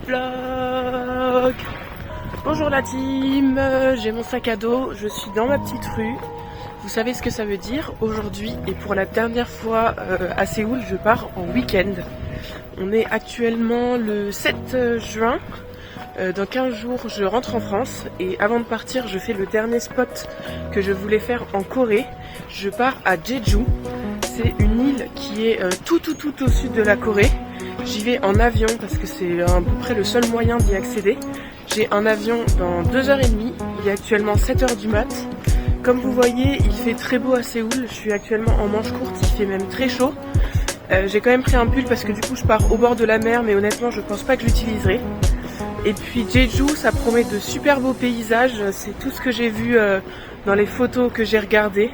Vlog. Bonjour la team, j'ai mon sac à dos, je suis dans ma petite rue. Vous savez ce que ça veut dire? Aujourd'hui et pour la dernière fois à Séoul, je pars en week-end. On est actuellement le 7 juin. Dans 15 jours, je rentre en France et avant de partir, je fais le dernier spot que je voulais faire en Corée. Je pars à Jeju. C'est une île qui est tout au sud de la Corée. J'y vais en avion parce que c'est à peu près le seul moyen d'y accéder. J'ai un avion dans 2h30, il est actuellement 7h du mat. Comme vous voyez, il fait très beau à Séoul, je suis actuellement en manche courte, il fait même très chaud. J'ai quand même pris un pull parce que du coup je pars au bord de la mer, mais honnêtement je pense pas que je l'utiliserai. Et puis Jeju, ça promet de super beaux paysages, c'est tout ce que j'ai vu dans les photos que j'ai regardées.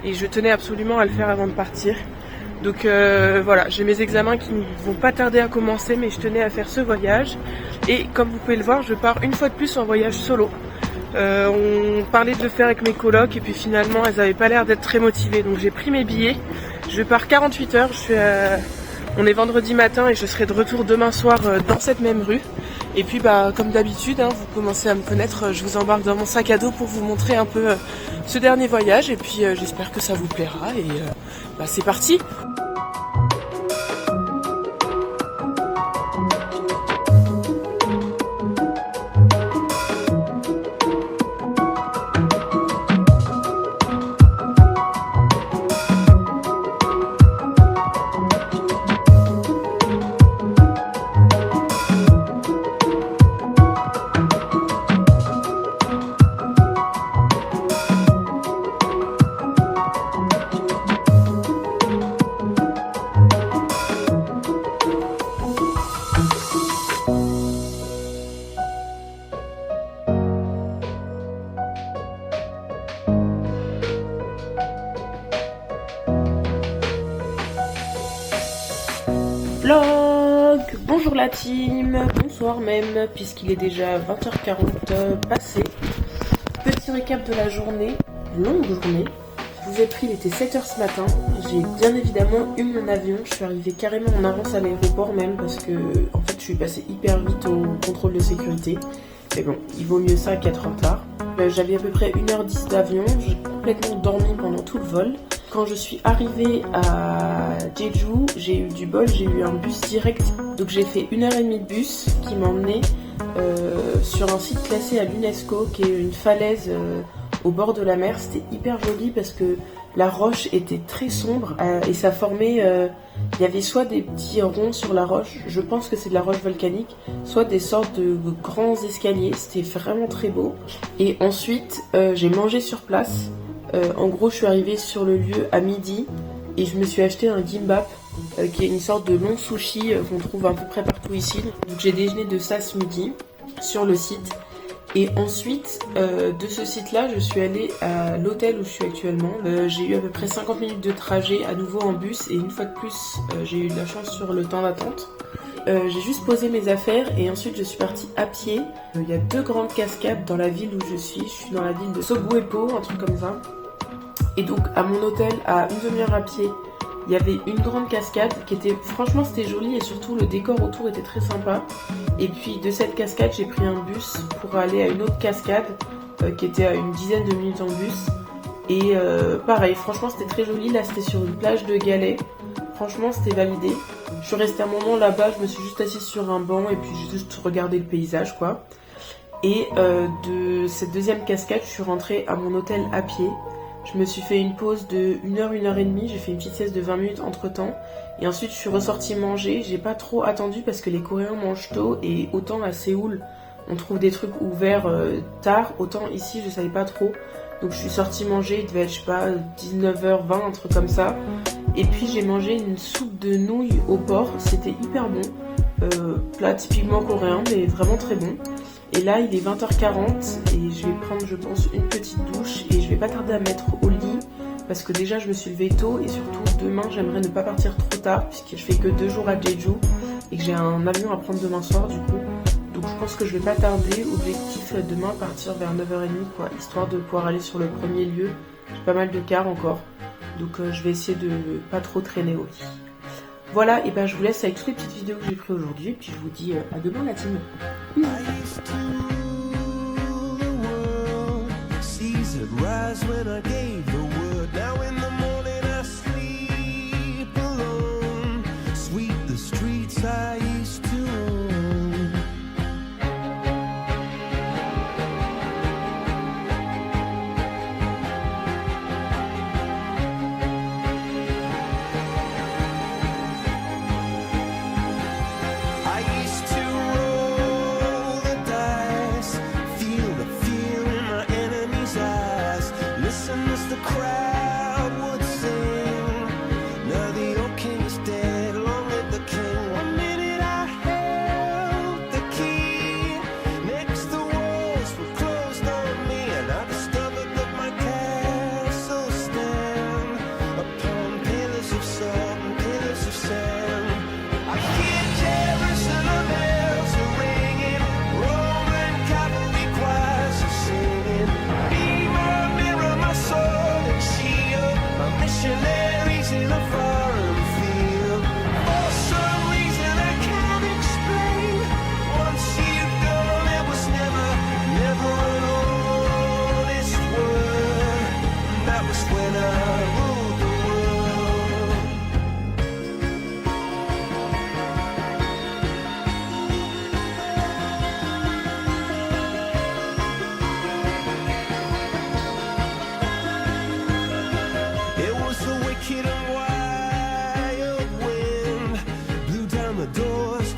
Et je tenais absolument à le faire avant de partir. Donc voilà, j'ai mes examens qui ne vont pas tarder à commencer, mais je tenais à faire ce voyage. Et comme vous pouvez le voir, je pars une fois de plus en voyage solo. On parlait de le faire avec mes colocs et puis finalement elles n'avaient pas l'air d'être très motivées. Donc j'ai pris mes billets, je pars 48 heures, on est vendredi matin et je serai de retour demain soir dans cette même rue. Et puis comme d'habitude, vous commencez à me connaître, je vous embarque dans mon sac à dos pour vous montrer un peu ce dernier voyage. Et puis j'espère que ça vous plaira et c'est parti. Vlog. Bonjour la team, bonsoir même, puisqu'il est déjà 20h40 passé. Petit récap de la journée, longue journée. Je vous ai pris, il était 7h ce matin. J'ai bien évidemment eu mon avion, je suis arrivée carrément en avance à l'aéroport même, parce que en fait je suis passée hyper vite au contrôle de sécurité. Mais bon, il vaut mieux ça qu'être en retard. J'avais à peu près 1h10 d'avion, j'ai complètement dormi pendant tout le vol. Quand je suis arrivée à Jeju, j'ai eu du bol, j'ai eu un bus direct. Donc j'ai fait 1h30 de bus qui m'a emmené sur un site classé à l'UNESCO qui est une falaise au bord de la mer. C'était hyper joli parce que la roche était très sombre et ça formait... il y avait soit des petits ronds sur la roche, je pense que c'est de la roche volcanique, soit des sortes de grands escaliers. C'était vraiment très beau. Et ensuite, j'ai mangé sur place. En gros, je suis arrivée sur le lieu à midi et je me suis acheté un gimbap qui est une sorte de long sushi qu'on trouve à peu près partout ici. Donc j'ai déjeuné de ça ce midi sur le site. Et ensuite, de ce site-là, je suis allée à l'hôtel où je suis actuellement. J'ai eu à peu près 50 minutes de trajet à nouveau en bus et une fois de plus, j'ai eu de la chance sur le temps d'attente. J'ai juste posé mes affaires et ensuite je suis partie à pied. Il y a 2 grandes cascades dans la ville où je suis. Je suis dans la ville de Sobuepo, un truc comme ça. Et donc à mon hôtel, à une demi-heure à pied, il y avait une grande cascade qui était, franchement c'était joli et surtout le décor autour était très sympa. Et puis de cette cascade, j'ai pris un bus pour aller à une autre cascade qui était à une dizaine de minutes en bus. Et pareil, franchement c'était très joli. Là c'était sur une plage de galets. Franchement c'était validé. Je suis restée un moment là-bas, je me suis juste assise sur un banc et puis j'ai juste regardé le paysage quoi. Et de cette deuxième cascade, je suis rentrée à mon hôtel à pied. Je me suis fait une pause de 1h, 1h30, j'ai fait une petite sieste de 20 minutes entre temps. Et ensuite je suis ressortie manger, j'ai pas trop attendu parce que les Coréens mangent tôt. Et autant à Séoul on trouve des trucs ouverts tard, autant ici je savais pas trop. Donc je suis sortie manger, il devait être je sais pas 19h20, un truc comme ça. Et puis j'ai mangé une soupe de nouilles au porc, c'était hyper bon. Plat typiquement coréen mais vraiment très bon. Et là il est 20h40 et je vais prendre je pense une petite douche et je vais pas tarder à me mettre au lit parce que déjà je me suis levée tôt et surtout demain j'aimerais ne pas partir trop tard puisque je fais que 2 jours à Jeju et que j'ai un avion à prendre demain soir du coup. Donc je pense que je vais pas tarder, objectif demain partir vers 9h30 quoi, histoire de pouvoir aller sur le premier lieu. J'ai pas mal de cars encore, donc je vais essayer de pas trop traîner au lit. Voilà, et ben je vous laisse avec toutes les petites vidéos que j'ai prises aujourd'hui, et puis je vous dis à demain la team. Bisous.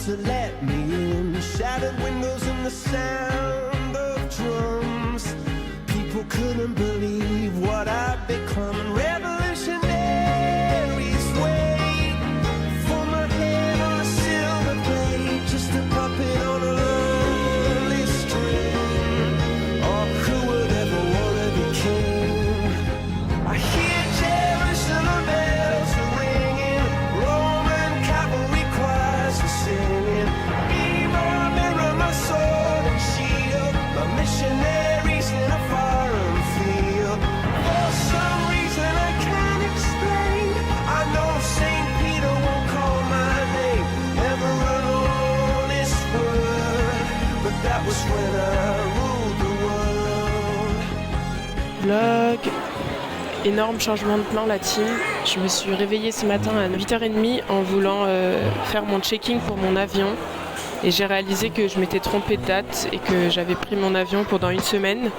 To let me in, shattered windows and the sound of drums. People couldn't believe what I'd become. Revolutionaries wait for my head on a silver plate, just a puppet on a lonely string. Oh, who would ever want to be king? I hear Jerusalem bells are ringing, Roman cavalry choirs are singing. Be my mirror, my sword and shield, my missionaries in a foreign field. For some reason I can't explain, I know St. Peter won't call my name, never an honest word, but that was when I ruled the world. Vlog. Énorme changement de plan la team. Je me suis réveillée ce matin à 8h30 en voulant faire mon checking pour mon avion. Et j'ai réalisé que je m'étais trompée de date et que j'avais pris mon avion pendant une semaine.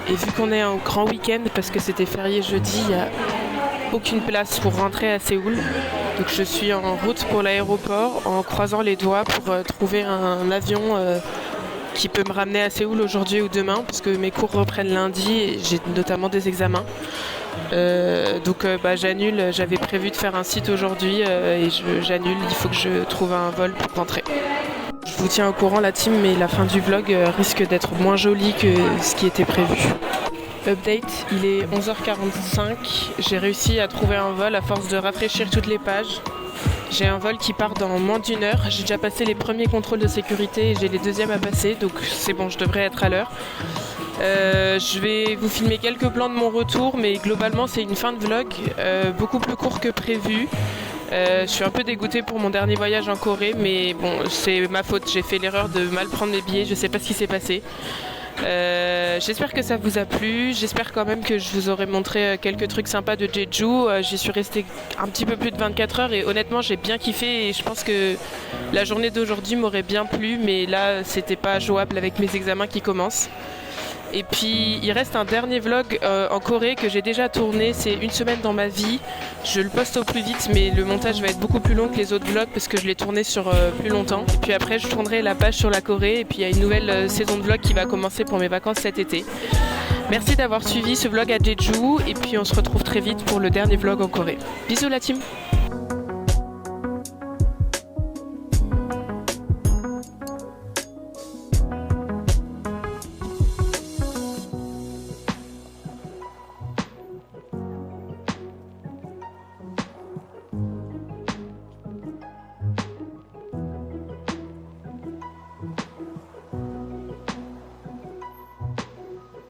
Et vu qu'on est en grand week-end, parce que c'était férié jeudi, il n'y a aucune place pour rentrer à Séoul. Donc je suis en route pour l'aéroport en croisant les doigts pour trouver un avion qui peut me ramener à Séoul aujourd'hui ou demain, parce que mes cours reprennent lundi et j'ai notamment des examens. Donc j'annule, j'avais prévu de faire un site aujourd'hui et j'annule, il faut que je trouve un vol pour rentrer. Je vous tiens au courant la team, mais la fin du vlog risque d'être moins jolie que ce qui était prévu. Update, il est 11h45, j'ai réussi à trouver un vol à force de rafraîchir toutes les pages. J'ai un vol qui part dans moins d'une heure, j'ai déjà passé les premiers contrôles de sécurité et j'ai les deuxièmes à passer, donc c'est bon, je devrais être à l'heure. Je vais vous filmer quelques plans de mon retour, mais globalement c'est une fin de vlog beaucoup plus court que prévu. Je suis un peu dégoûtée pour mon dernier voyage en Corée, mais bon, c'est ma faute, j'ai fait l'erreur de mal prendre mes billets, je sais pas ce qui s'est passé. J'espère que ça vous a plu, j'espère quand même que je vous aurai montré quelques trucs sympas de Jeju. J'y suis restée un petit peu plus de 24 heures et honnêtement j'ai bien kiffé et je pense que la journée d'aujourd'hui m'aurait bien plu, mais là c'était pas jouable avec mes examens qui commencent. Et puis il reste un dernier vlog en Corée que j'ai déjà tourné, c'est une semaine dans ma vie. Je le poste au plus vite, mais le montage va être beaucoup plus long que les autres vlogs parce que je l'ai tourné sur plus longtemps. Et puis après je tournerai la page sur la Corée et puis il y a une nouvelle saison de vlog qui va commencer pour mes vacances cet été. Merci d'avoir suivi ce vlog à Jeju et puis on se retrouve très vite pour le dernier vlog en Corée. Bisous la team!